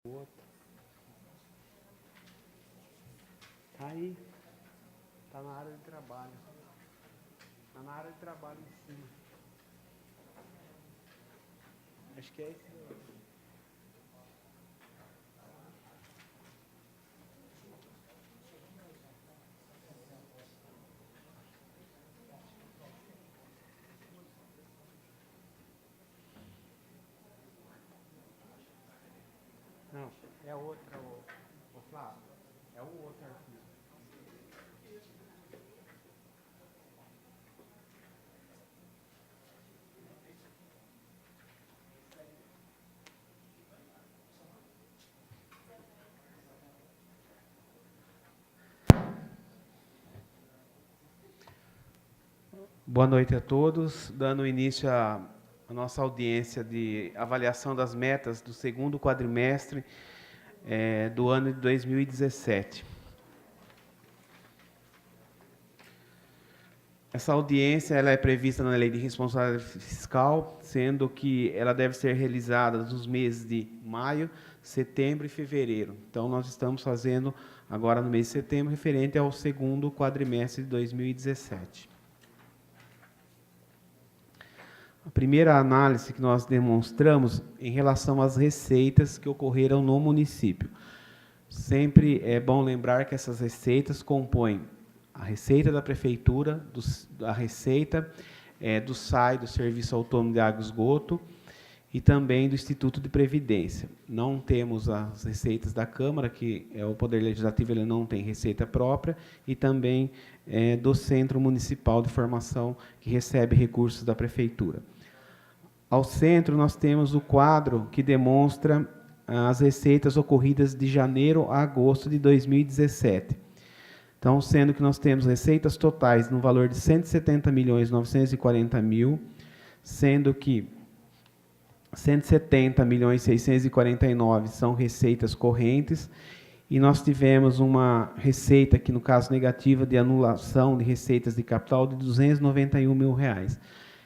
Outro. Tá aí. Tá na área de trabalho. Tá na área de trabalho em cima. Acho que é esse. Não, é outra, o Flávio. É o outro arquivo. Boa noite a todos, dando início à nossa audiência de avaliação das metas do segundo quadrimestre do ano de 2017. Essa audiência ela é prevista na Lei de Responsabilidade Fiscal, sendo que ela deve ser realizada nos meses de maio, setembro e fevereiro. Então, nós estamos fazendo agora no mês de setembro, referente ao segundo quadrimestre de 2017. A primeira análise que nós demonstramos em relação às receitas que ocorreram no município. Sempre é bom lembrar que essas receitas compõem a receita da prefeitura, a receita do SAI, do Serviço Autônomo de Água e Esgoto, e também do Instituto de Previdência. Não temos as receitas da Câmara, que é o Poder Legislativo, ele não tem receita própria, e também do Centro Municipal de Formação, que recebe recursos da Prefeitura. Ao centro, nós temos o quadro que demonstra as receitas ocorridas de janeiro a agosto de 2017. Então, sendo que nós temos receitas totais no valor de 170.940.000, sendo que 170.649 são receitas correntes, e nós tivemos uma receita, que no caso negativa, de anulação de receitas de capital de R$291 mil.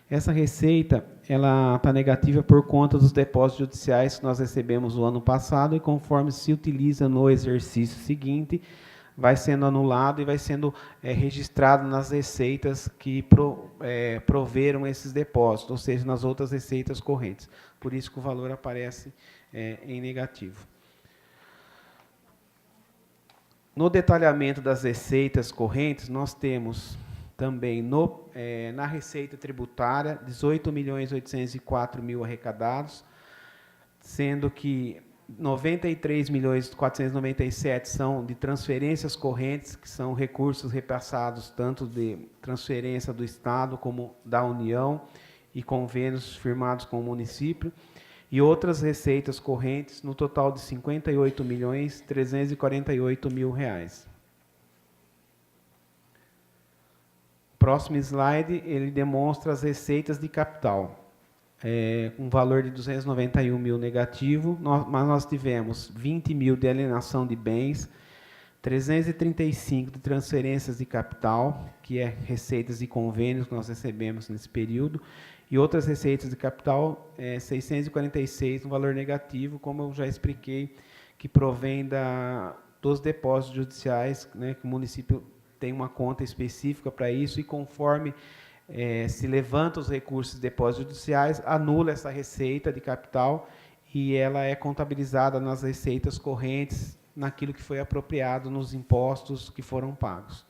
Essa receita ela está negativa por conta dos depósitos judiciais que nós recebemos no ano passado, e conforme se utiliza no exercício seguinte, vai sendo anulado e vai sendo registrado nas receitas que proveram esses depósitos, ou seja, nas outras receitas correntes. Por isso que o valor aparece em negativo. No detalhamento das receitas correntes, nós temos também na receita tributária 18.804.000 arrecadados, sendo que 93.497 são de transferências correntes, que são recursos repassados tanto de transferência do Estado como da União e convênios firmados com o município, e outras receitas correntes no total de R$ 58.348.000. Próximo slide, ele demonstra as receitas de capital. Um valor de 291 mil negativo, mas nós tivemos 20 mil de alienação de bens, 335 de transferências de capital, que é receitas de convênios que nós recebemos nesse período, e outras receitas de capital, 646, um valor negativo, como eu já expliquei, que provém dos depósitos judiciais, né, que o município tem uma conta específica para isso, e conforme se levanta os recursos de depósitos judiciais, anula essa receita de capital e ela é contabilizada nas receitas correntes, naquilo que foi apropriado nos impostos que foram pagos.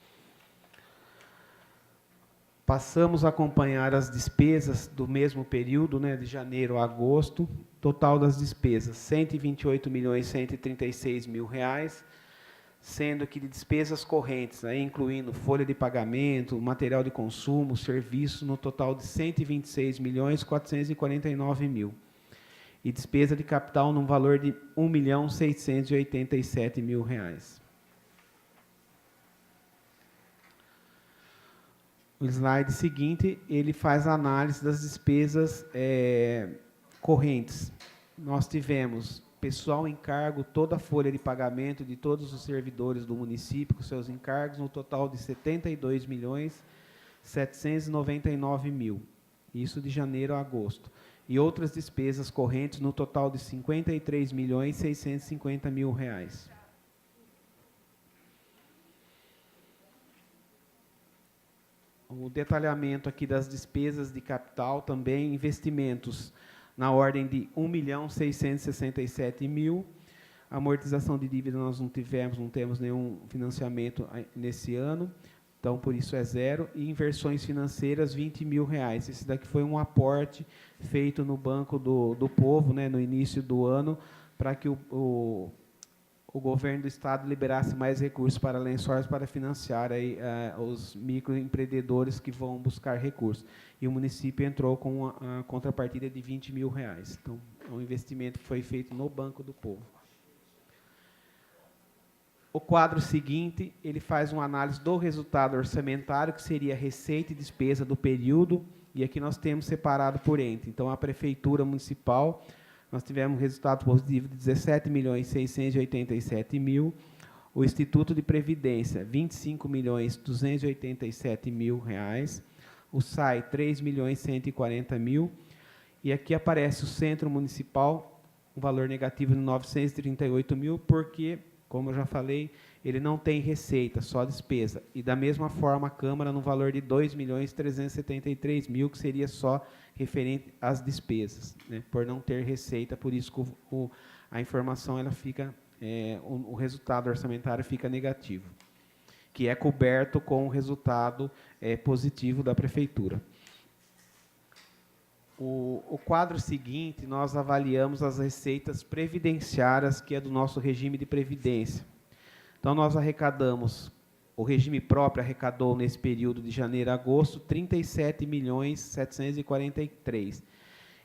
Passamos a acompanhar as despesas do mesmo período, né, de janeiro a agosto. Total das despesas, R$ 128.136.000, sendo que de despesas correntes, aí incluindo folha de pagamento, material de consumo, serviços, no total de R$ 126.449.000. E despesa de capital no valor de R$ 1.687.000. O slide seguinte, ele faz a análise das despesas correntes. Nós tivemos pessoal em cargo, toda a folha de pagamento de todos os servidores do município, com seus encargos, no total de R$ 72.799.000. Isso de janeiro a agosto. e outras despesas correntes no total de R$ 53.650.000. O detalhamento aqui das despesas de capital também, investimentos na ordem de R$ 1.667.000. Amortização de dívida nós não temos nenhum financiamento nesse ano, então por isso é zero. E inversões financeiras, R$ 20.000. Esse daqui foi um aporte feito no Banco do Povo, né, no início do ano, para que o governo do Estado liberasse mais recursos para Lençóis para financiar aí, os microempreendedores que vão buscar recursos. E o município entrou com a contrapartida de R$ 20.000. Então, é um investimento que foi feito no Banco do Povo. O quadro seguinte, ele faz uma análise do resultado orçamentário, que seria receita e despesa do período, e aqui nós temos separado por ente. Então, a Prefeitura Municipal, nós tivemos um resultado positivo de R$ 17.687.000, o Instituto de Previdência, R$ 25.287.000, o SAI, R$ 3.140.000, e aqui aparece o Centro Municipal, um valor negativo de R$ 938.000, porque, como eu já falei, ele não tem receita, só despesa. E, da mesma forma, a Câmara, no valor de R$ 2.373.000, que seria só referente às despesas, né, por não ter receita, por isso que a informação ela fica, o resultado orçamentário fica negativo, que é coberto com o resultado positivo da Prefeitura. O quadro seguinte, nós avaliamos as receitas previdenciárias, que é do nosso regime de previdência. Então, nós arrecadamos, o regime próprio arrecadou, nesse período de janeiro a agosto, R$ 37.743.000.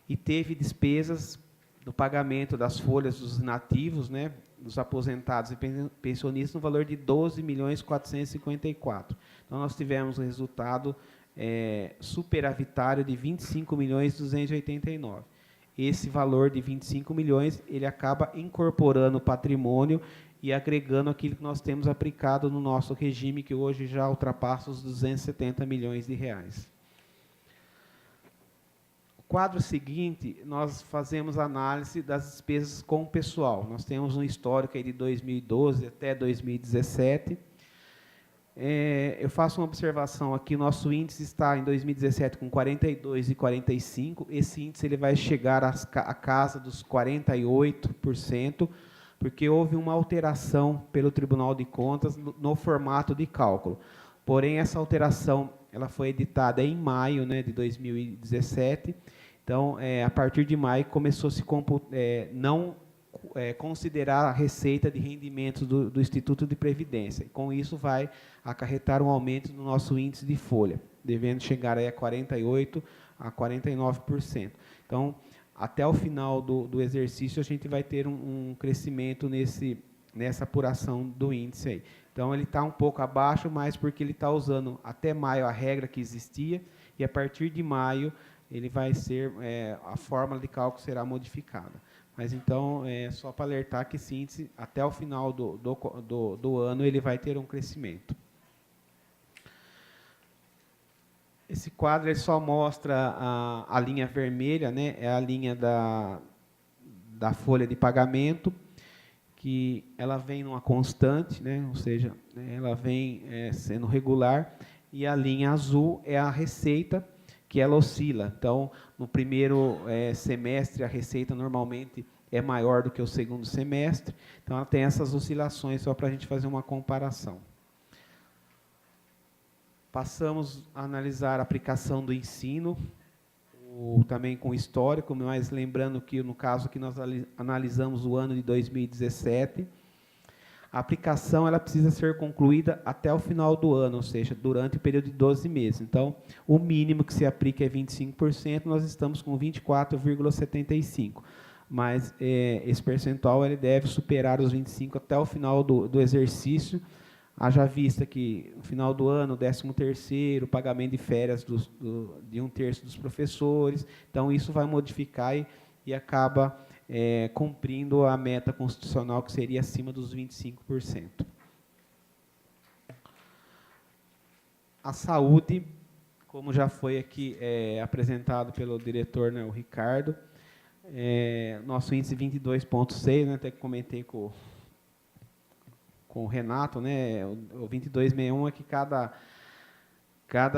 E teve despesas do pagamento das folhas dos inativos, né, dos aposentados e pensionistas, no valor de R$ 12.454.000. Então, nós tivemos um resultado superavitário de R$ 25.289.000. Esse valor de R$ 25 milhões, ele acaba incorporando o patrimônio e agregando aquilo que nós temos aplicado no nosso regime, que hoje já ultrapassa os R$ 270 milhões. O quadro seguinte, nós fazemos análise das despesas com o pessoal. Nós temos um histórico aí de 2012 até 2017. Eu faço uma observação aqui, nosso índice está em 2017 com 42,45%, esse índice ele vai chegar à casa dos 48%, porque houve uma alteração pelo Tribunal de Contas no formato de cálculo. Porém, essa alteração ela foi editada em maio, né, de 2017, então, a partir de maio, começou a se não considerar a receita de rendimentos do Instituto de Previdência. Com isso, vai acarretar um aumento no nosso índice de folha, devendo chegar aí a 48% a 49%. Então, até o final do exercício, a gente vai ter um crescimento nessa apuração do índice aí. Então, ele está um pouco abaixo, mas porque ele está usando até maio a regra que existia, e a partir de maio, ele vai ser, a fórmula de cálculo será modificada. Mas, então, só para alertar que esse índice, até o final do ano, ele vai ter um crescimento. Esse quadro ele só mostra a linha vermelha, né, é a linha da folha de pagamento, que ela vem numa constante, né, ou seja, ela vem sendo regular, e a linha azul é a receita, que ela oscila. Então, no primeiro semestre, a receita normalmente é maior do que o segundo semestre, então ela tem essas oscilações, só para a gente fazer uma comparação. Passamos a analisar a aplicação do ensino, também com histórico, mas lembrando que, no caso que nós analisamos o ano de 2017, a aplicação ela precisa ser concluída até o final do ano, ou seja, durante o período de 12 meses. Então, o mínimo que se aplica é 25%, nós estamos com 24,75%. Mas esse percentual ele deve superar os 25% até o final do exercício, haja vista que, no final do ano, o 13º, pagamento de férias de 1/3 dos professores, então isso vai modificar e acaba cumprindo a meta constitucional, que seria acima dos 25%. A saúde, como já foi aqui apresentado pelo diretor, né, o Ricardo, nosso índice 22,6, né, até que comentei com o Renato, né, o 22,61 é que cada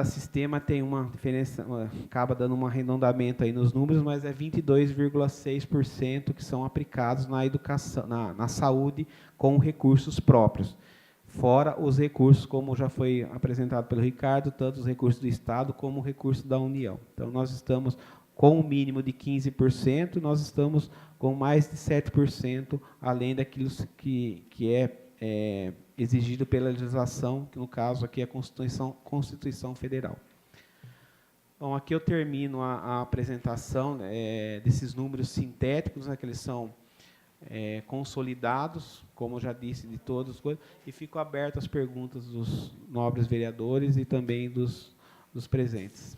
sistema tem uma diferença, acaba dando um arredondamento aí nos números, mas é 22,6% que são aplicados na educação, na saúde, com recursos próprios. Fora os recursos, como já foi apresentado pelo Ricardo, tanto os recursos do Estado como o recurso da União. Então, nós estamos com um mínimo de 15%, nós estamos com mais de 7%, além daquilo que é exigido pela legislação, que no caso aqui é a Constituição Federal. Bom, aqui eu termino a apresentação desses números sintéticos, né, que eles são consolidados, como eu já disse, de todas as coisas, e fico aberto às perguntas dos nobres vereadores e também dos presentes.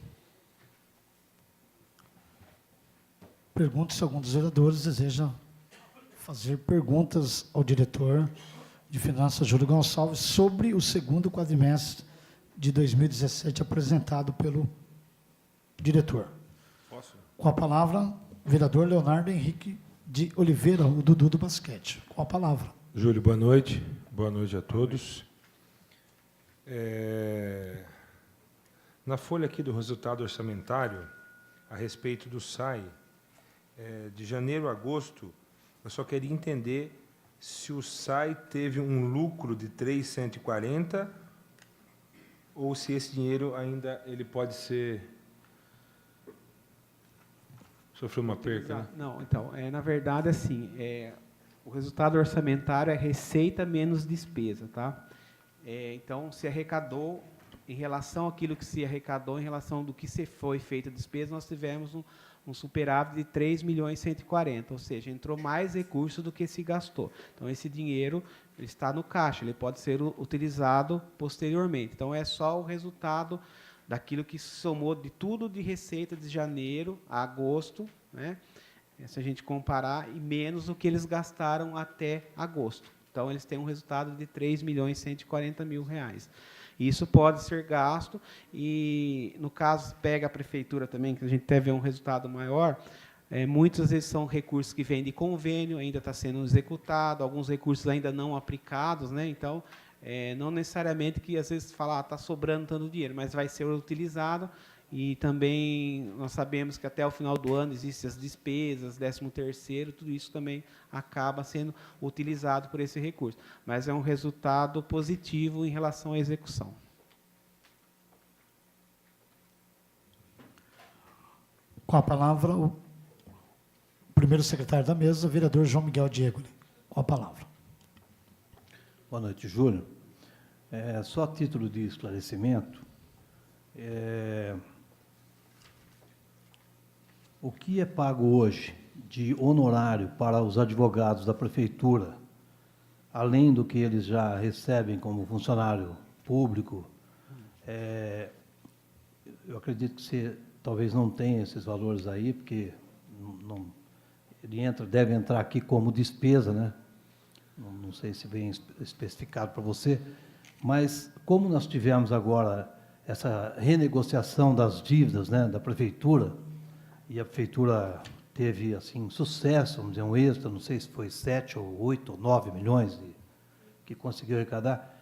Pergunto se algum dos vereadores deseja fazer perguntas ao diretor de Finanças, Júlio Gonçalves, sobre o segundo quadrimestre de 2017 apresentado pelo diretor. Posso? Com a palavra, o vereador Leonardo Henrique de Oliveira, o Dudu do basquete. Com a palavra. Júlio, boa noite. Boa noite a todos. Na folha aqui do resultado orçamentário, a respeito do SAI, de janeiro a agosto, eu só queria entender se o SAI teve um lucro de 340 ou se esse dinheiro ainda ele pode sofrer uma perca, né? Não, então, na verdade, assim, o resultado orçamentário é receita menos despesa, tá? Então, se arrecadou, em relação àquilo que se arrecadou, em relação do que se foi feita a despesa, nós tivemos um superávit de 3.140.000, ou seja, entrou mais recurso do que se gastou. Então, esse dinheiro está no caixa, ele pode ser utilizado posteriormente. Então, é só o resultado daquilo que se somou de tudo de receita de janeiro a agosto, né? Se a gente comparar, e menos o que eles gastaram até agosto. Então, eles têm um resultado de R$ 3.140.000. Isso pode ser gasto, e, no caso, pega a prefeitura também, que a gente deve ver um resultado maior, muitas vezes são recursos que vêm de convênio, ainda está sendo executado, alguns recursos ainda não aplicados, né? Então, não necessariamente que, às vezes, fala, está sobrando tanto dinheiro, mas vai ser utilizado, e também nós sabemos que até o final do ano existem as despesas, 13º, tudo isso também acaba sendo utilizado por esse recurso. Mas é um resultado positivo em relação à execução. Com a palavra, o primeiro secretário da mesa, o vereador João Miguel Diego. Com a palavra. Boa noite, Júlio. Só a título de esclarecimento, o que é pago hoje de honorário para os advogados da prefeitura, além do que eles já recebem como funcionário público, eu acredito que você talvez não tenha esses valores aí, porque ele deve entrar aqui como despesa, né? Não sei se bem especificado para você, mas como nós tivemos agora essa renegociação das dívidas, né, da prefeitura, e a prefeitura teve assim sucesso, vamos dizer, um êxito, não sei se foi 7 ou 8 ou 9 milhões que conseguiu arrecadar,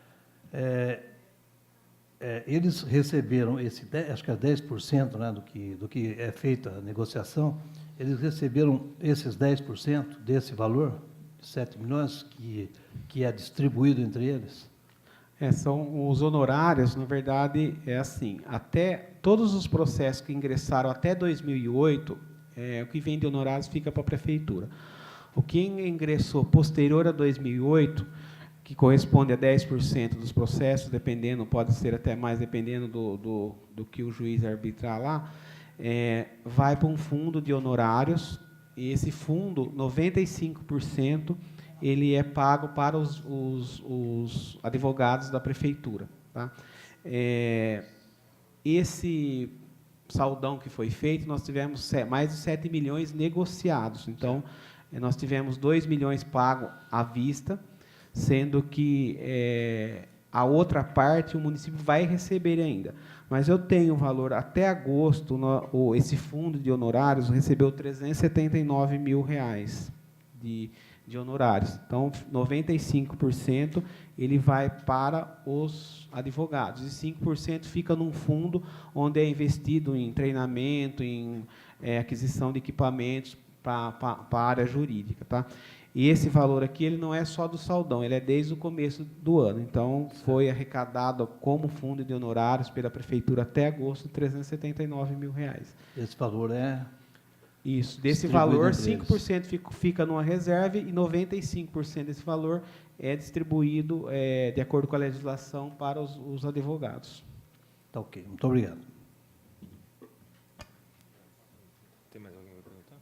eles receberam acho que é 10%, né, do que é feita a negociação, eles receberam esses 10% desse valor, 7 milhões, que é distribuído entre eles? São os honorários, na verdade, assim, até todos os processos que ingressaram até 2008, o que vem de honorários fica para a prefeitura. O que ingressou posterior a 2008, que corresponde a 10% dos processos, dependendo, pode ser até mais, dependendo do que o juiz arbitrar lá, vai para um fundo de honorários, e esse fundo, 95%, ele é pago para os advogados da prefeitura. Tá? Esse saldão que foi feito, nós tivemos mais de 7 milhões negociados. Então, nós tivemos 2 milhões pagos à vista, sendo que A outra parte o município vai receber ainda. Mas eu tenho o valor, até agosto, esse fundo de honorários recebeu R$ 379 mil de honorários. Então, 95% ele vai para os advogados, e 5% fica num fundo onde é investido em treinamento, em aquisição de equipamentos para a área jurídica. Tá? E esse valor aqui ele não é só do saldão, ele é desde o começo do ano. Então, foi arrecadado como fundo de honorários pela Prefeitura até agosto, R$ 379 mil. Esse valor é... Isso, desse distribuído valor, entre eles. 5% fica numa reserva e 95% desse valor é distribuído, de acordo com a legislação, para os advogados. Tá ok, muito obrigado. Tem mais alguém que vai perguntar?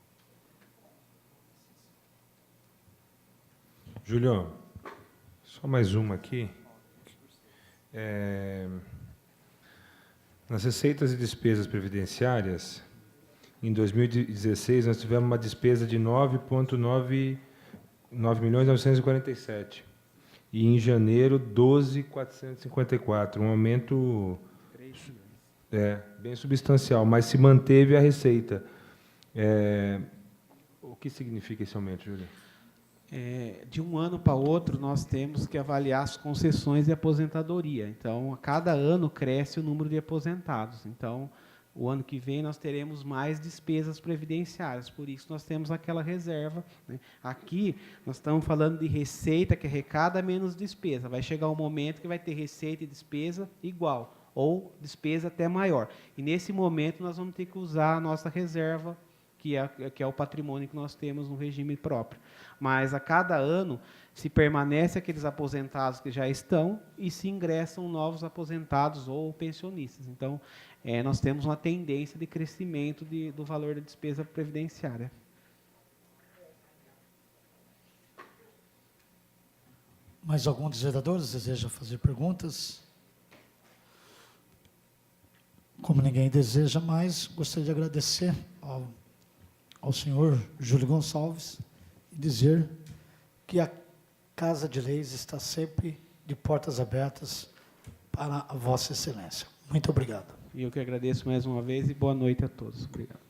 Julião, só mais uma aqui. Nas receitas e despesas previdenciárias, em 2016, nós tivemos uma despesa de 9.947. E, em janeiro, 12.454. Um aumento bem substancial, mas se manteve a receita. O que significa esse aumento, Júlio? De um ano para outro, nós temos que avaliar as concessões de aposentadoria. Então, a cada ano cresce o número de aposentados. Então, o ano que vem nós teremos mais despesas previdenciárias, por isso nós temos aquela reserva. Né? Aqui nós estamos falando de receita que arrecada menos despesa. Vai chegar um momento que vai ter receita e despesa igual, ou despesa até maior. E nesse momento nós vamos ter que usar a nossa reserva, que é o patrimônio que nós temos no regime próprio. Mas a cada ano se permanece aqueles aposentados que já estão e se ingressam novos aposentados ou pensionistas. Então, nós temos uma tendência de crescimento do valor da despesa previdenciária. Mais algum dos vereadores deseja fazer perguntas? Como ninguém deseja mais, gostaria de agradecer ao senhor Júlio Gonçalves e dizer que a Casa de Leis está sempre de portas abertas para a Vossa Excelência. Muito obrigado. E eu que agradeço mais uma vez e boa noite a todos. Obrigado.